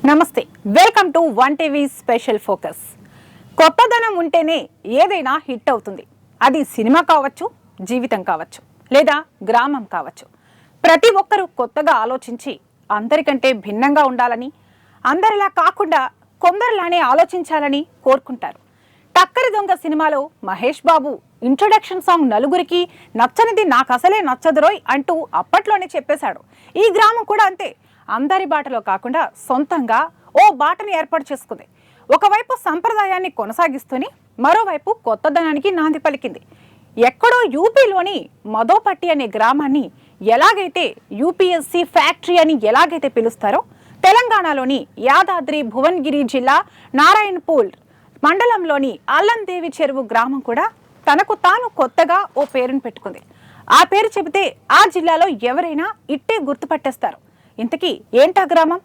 నమస్తే, welcome to one TV special focus. కొత్తదనం ఉంటేనే ఏదైనా హిట్ అవుతుంది. అది సినిమా కావచ్చు, జీవితం కావచ్చు, లేదా గ్రామం కావచ్చు. ప్రతి ఒక్కరూ కొత్తగా ఆలోచించి అందరికంటే భిన్నంగా ఉండాలని, అందరిలా కాకుండా కొందరిలానే ఆలోచించాలని కోరుకుంటారు. టక్కరి దొంగ సినిమాలో మహేష్ బాబు ఇంట్రొడక్షన్ సాంగ్ నలుగురికి నచ్చనిది నాకు అసలే నచ్చదురోయ్ అంటూ అప్పట్లోనే చెప్పేశాడు. ఈ గ్రామం కూడా అంతే. అందరి బాటలో కాకుండా సొంతంగా ఓ బాటని ఏర్పాటు చేసుకుంది. ఒకవైపు సంప్రదాయాన్ని కొనసాగిస్తూనే మరోవైపు కొత్తదనానికి నాంది పలికింది. ఎక్కడో యూపీలోని మదోపట్టి అనే గ్రామాన్ని ఎలాగైతే యూపీఎస్సీ ఫ్యాక్టరీ అని ఎలాగైతే పిలుస్తారో, తెలంగాణలోని యాదాద్రి భువనగిరి జిల్లా నారాయణపూల్ మండలంలోని అల్లందేవి చెరువు గ్రామం కూడా తనకు తాను కొత్తగా ఓ పేరును పెట్టుకుంది. ఆ పేరు చెబితే ఆ జిల్లాలో ఎవరైనా ఇట్టే గుర్తుపట్టేస్తారు. ఇంతకీ ఏంటా గ్రామం?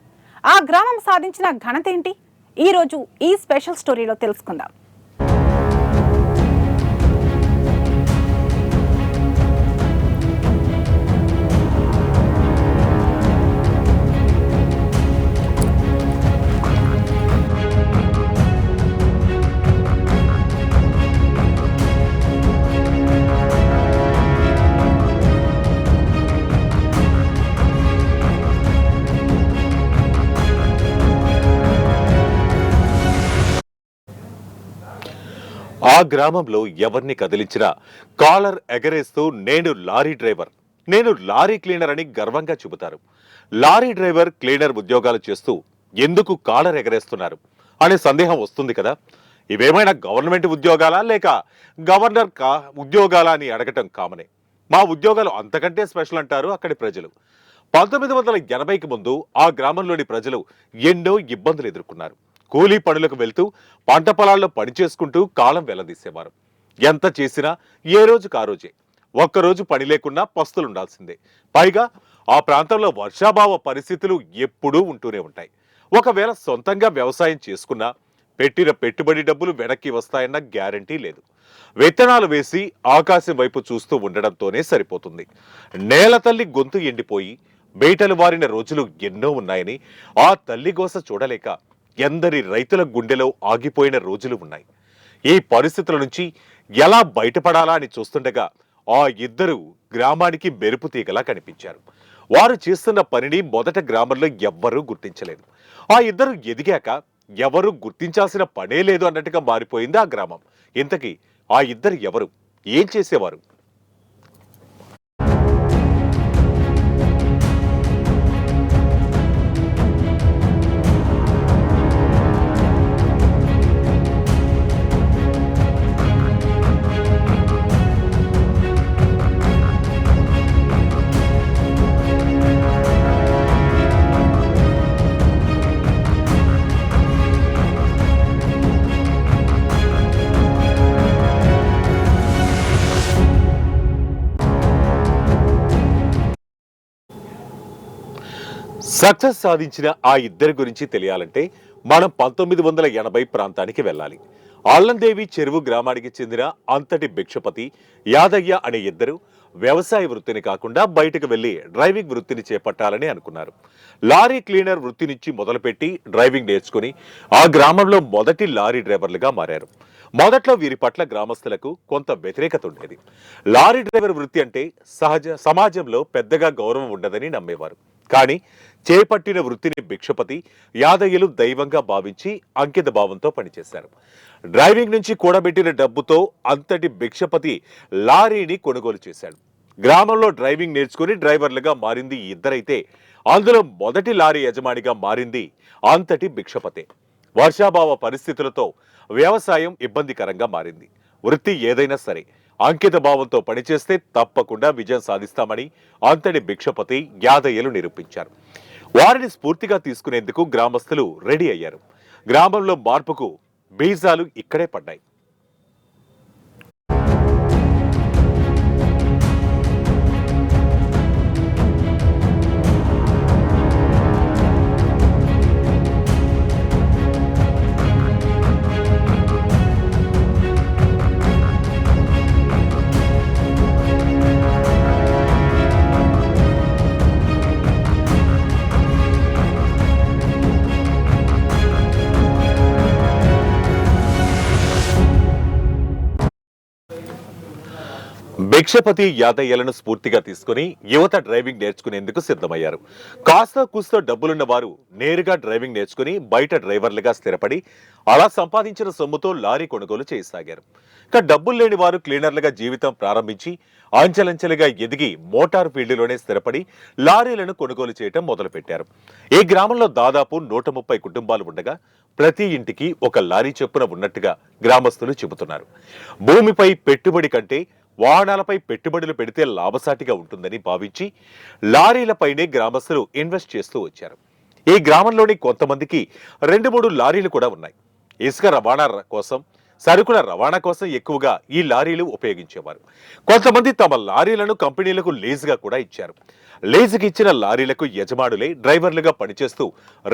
ఆ గ్రామం సాధించిన ఘనత ఏంటి? ఈరోజు ఈ స్పెషల్ స్టోరీలో తెలుసుకుందాం. ఆ గ్రామంలో ఎవరిని కదిలించినా కాలర్ ఎగరేస్తూ నేను లారీ డ్రైవర్, నేను లారీ క్లీనర్ అని గర్వంగా చెబుతారు. లారీ డ్రైవర్, క్లీనర్ ఉద్యోగాలు చేస్తూ ఎందుకు కాలర్ ఎగరేస్తున్నారు అనే సందేహం వస్తుంది కదా. ఇవేమైనా గవర్నమెంట్ ఉద్యోగాలా లేక గవర్నర్ ఉద్యోగాలా అని అడగటం కామనే. మా ఉద్యోగాలు అంతకంటే స్పెషల్ అంటారు అక్కడి ప్రజలు. 1980కి ముందు ఆ గ్రామంలోని ప్రజలు ఎన్నో ఇబ్బందులు ఎదుర్కొన్నారు. కూలీ పనులకు వెళ్తూ పంట పొలాల్లో పని చేసుకుంటూ కాలం వెళ్లదీసేవారు. ఎంత చేసినా ఏ రోజుకు ఆ రోజే. ఒక్కరోజు పని లేకున్నా పస్తులుండాల్సిందే. పైగా ఆ ప్రాంతంలో వర్షాభావ పరిస్థితులు ఎప్పుడూ ఉంటూనే ఉంటాయి. ఒకవేళ సొంతంగా వ్యవసాయం చేసుకున్నా పెట్టిన పెట్టుబడి డబ్బులు వెనక్కి వస్తాయన్న గ్యారంటీ లేదు. విత్తనాలు వేసి ఆకాశం వైపు చూస్తూ ఉండడంతోనే సరిపోతుంది. నేల తల్లి గొంతు ఎండిపోయి బేటలు వారిన రోజులు ఎన్నో ఉన్నాయని ఆ తల్లి గోస చూడలేక ఎందరి రైతుల గుండెలో ఆగిపోయిన రోజులు ఉన్నాయి. ఈ పరిస్థితుల నుంచి ఎలా బయటపడాలా అని చూస్తుండగా ఆ ఇద్దరు గ్రామానికి మెరుపు తీగలా కనిపించారు. వారు చేస్తున్న పనిని మొదట గ్రామంలో ఎవ్వరూ గుర్తించలేదు. ఆ ఇద్దరు ఎదిగాక ఎవరు గుర్తించాల్సిన పనే లేదు అన్నట్టుగా మారిపోయింది ఆ గ్రామం. ఇంతకీ ఆ ఇద్దరు ఎవరు, ఏం చేసేవారు? సక్సెస్ సాధించిన ఆ ఇద్దరి గురించి తెలియాలంటే మనం 1980 ప్రాంతానికి వెళ్ళాలి. అల్లందేవి చెరువు గ్రామానికి చెందిన అంతటి భిక్షపతి, యాదయ్య అనే ఇద్దరు వ్యవసాయ వృత్తిని కాకుండా బయటకు వెళ్లి డ్రైవింగ్ వృత్తిని చేపట్టాలని అనుకున్నారు. లారీ క్లీనర్ వృత్తి నుంచి మొదలుపెట్టి డ్రైవింగ్ నేర్చుకుని ఆ గ్రామంలో మొదటి లారీ డ్రైవర్లుగా మారారు. మొదట్లో వీరి పట్ల గ్రామస్తులకు కొంత వ్యతిరేకత ఉండేది. లారీ డ్రైవర్ వృత్తి అంటే సమాజంలో పెద్దగా గౌరవం ఉండదని నమ్మేవారు. కానీ చేపట్టిన వృత్తిని భిక్షపతి, యాదయ్యలు దైవంగా భావించి అంకిత భావంతో పనిచేశారు. డ్రైవింగ్ నుంచి కూడబెట్టిన డబ్బుతో అంతటి భిక్షపతి లారీని కొనుగోలు చేశాడు. గ్రామంలో డ్రైవింగ్ నేర్చుకుని డ్రైవర్లుగా మారింది ఈ ఇద్దరైతే అందులో మొదటి లారీ యజమానిగా మారింది అంతటి భిక్షపతే. వర్షాభావ పరిస్థితులతో వ్యవసాయం ఇబ్బందికరంగా మారింది. వృత్తి ఏదైనా సరే అంకిత భావంతో పనిచేస్తే తప్పకుండా విజయం సాధిస్తామని అంతటి భిక్షపతి, యాదయ్యలు నిరూపించారు. వారిని స్ఫూర్తిగా తీసుకునేందుకు గ్రామస్తులు రెడీ అయ్యారు. గ్రామంలో మార్పుకు బీజాలు ఇక్కడే పడ్డాయి. భిక్షపతి యాదయ్యలను స్ఫూర్తిగా తీసుకుని యువత డ్రైవింగ్ నేర్చుకునేందుకు సిద్ధమయ్యారు. కాస్త కూస్తో డబ్బులున్న వారు నేరుగా డ్రైవింగ్ నేర్చుకుని బయట డ్రైవర్లుగా స్థిరపడి అలా సంపాదించిన సొమ్ముతో లారీ కొనుగోలు చేయసాగారు. ఇక డబ్బులు లేని వారు క్లీనర్లుగా జీవితం ప్రారంభించి అంచెలంచెలుగా ఎదిగి మోటార్ ఫీల్డ్లోనే స్థిరపడి లారీలను కొనుగోలు చేయటం మొదలుపెట్టారు. ఈ గ్రామంలో దాదాపు 130 కుటుంబాలు ఉండగా ప్రతి ఇంటికి ఒక లారీ చొప్పున ఉన్నట్టుగా గ్రామస్తులు చెబుతున్నారు. భూమిపై పెట్టుబడి కంటే వాహనాలపై పెట్టుబడులు పెడితే లాభసాటిగా ఉంటుందని భావించి లారీలపైనే గ్రామస్తులు ఇన్వెస్ట్ చేస్తూ వచ్చారు. ఈ గ్రామంలోని కొంతమందికి 2-3 లారీలు కూడా ఉన్నాయి. ఇసుక రవాణా కోసం, సరుకుల రవాణా కోసం ఎక్కువగా ఈ లారీలు ఉపయోగించేవారు. కొంతమంది తమ లారీలను కంపెనీలకు లీజుగా కూడా ఇచ్చారు. లీజుకి ఇచ్చిన లారీలకు యజమానులే డ్రైవర్లుగా పనిచేస్తూ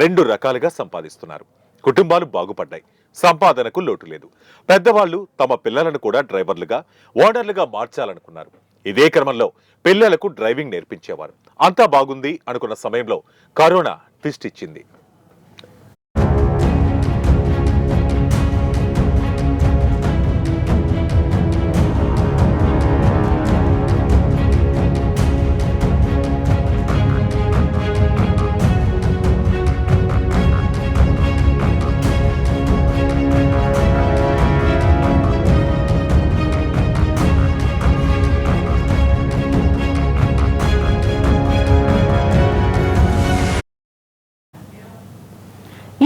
2 రకాలుగా సంపాదిస్తున్నారు. కుటుంబాలు బాగుపడ్డాయి. సంపాదనకు లోటు లేదు. పెద్దవాళ్లు తమ పిల్లలను కూడా డ్రైవర్లుగా, ఓనర్లుగా మార్చాలనుకున్నారు. ఇదే క్రమంలో పిల్లలకు డ్రైవింగ్ నేర్పించేవారు. అంతా బాగుంది అనుకున్న సమయంలో కరోనా ట్విస్ట్ ఇచ్చింది.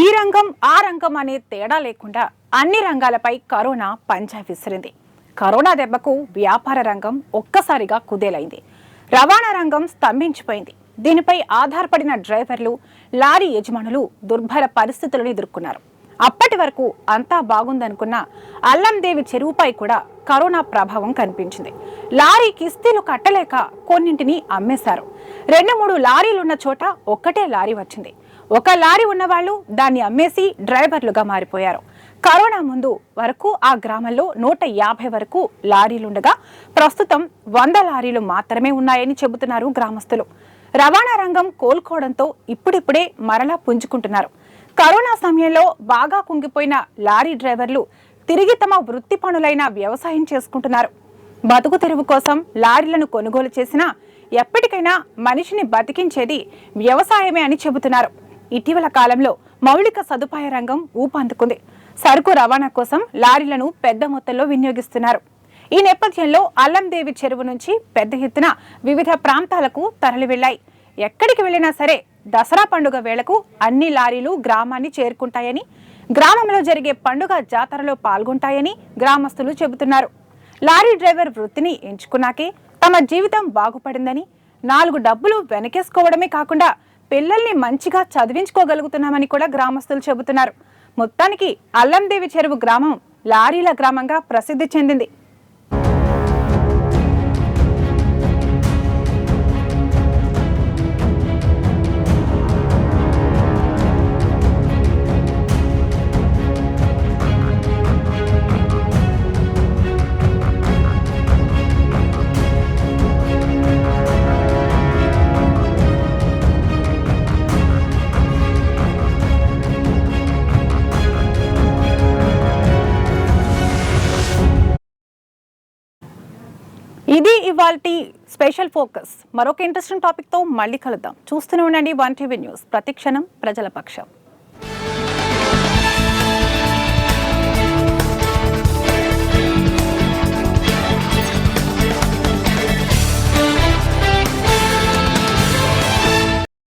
ఈ రంగం ఆ రంగం అనే తేడా లేకుండా అన్ని రంగాలపై కరోనా పంజా విసిరింది. కరోనా దెబ్బకు వ్యాపార రంగం ఒక్కసారిగా కుదేలైంది. రవాణా రంగం స్తంభించిపోయింది. దీనిపై ఆధారపడిన డ్రైవర్లు, లారీ యజమానులు దుర్భర పరిస్థితులను ఎదుర్కొన్నారు. అప్పటి వరకు అంతా బాగుందనుకున్న అల్లందేవి చెరువుపై కూడా కరోనా ప్రభావం కనిపించింది. లారీ కిస్తీలు కట్టలేక కొన్నింటిని అమ్మేశారు. 2-3 లారీలున్న చోట ఒక్కటే లారీ వచ్చింది. ఒక లారీ ఉన్నవాళ్లు దాన్ని అమ్మేసి డ్రైవర్లుగా మారిపోయారు. కరోనా ముందు వరకు ఆ గ్రామంలో 150 వరకు లారీలుండగా ప్రస్తుతం 100 లారీలు మాత్రమే ఉన్నాయని చెబుతున్నారు గ్రామస్తులు. రవాణా రంగం కోలుకోవడంతో ఇప్పుడిప్పుడే మరలా పుంజుకుంటున్నారు. కరోనా సమయంలో బాగా కుంగిపోయిన లారీ డ్రైవర్లు తిరిగి తమ వృత్తి పనులైన వ్యవసాయం చేసుకుంటున్నారు. బతుకు తెరువు కోసం లారీలను కొనుగోలు చేసినా ఎప్పటికైనా మనిషిని బతికించేది వ్యవసాయమే అని చెబుతున్నారు. ఇటీవల కాలంలో మౌలిక సదుపాయ రంగం ఊపందుకుంది. సరుకు రవాణా కోసం లారీలను పెద్ద మొత్తంలో వినియోగిస్తున్నారు. ఈ నేపథ్యంలో అల్లందేవి చెరువు నుంచి పెద్ద ఎత్తున వివిధ ప్రాంతాలకు తరలి వెళ్లాయి. ఎక్కడికి వెళ్లినా సరే దసరా పండుగ వేళకు అన్ని లారీలు గ్రామాన్ని చేరుకుంటాయని, గ్రామంలో జరిగే పండుగ జాతరలో పాల్గొంటాయని గ్రామస్తులు చెబుతున్నారు. లారీ డ్రైవర్ వృత్తిని ఎంచుకున్నాకే తమ జీవితం బాగుపడిందని, 4 డబ్బులు వెనకేసుకోవడమే కాకుండా పిల్లల్ని మంచిగా చదివించుకోగలుగుతున్నామని కూడా గ్రామస్తులు చెబుతున్నారు. మొత్తానికి అల్లందేవి చెరువు గ్రామం లారీల గ్రామంగా ప్రసిద్ధి చెందింది. ఇది ఇవాల్టి స్పెషల్ ఫోకస్. మరొక ఇంట్రెస్టింగ్ టాపిక్ తో మళ్ళీ కలుద్దాం. చూస్తూనే ఉండండి 1 టీవీ న్యూస్. ప్రతిక్షణం ప్రజల పక్షం.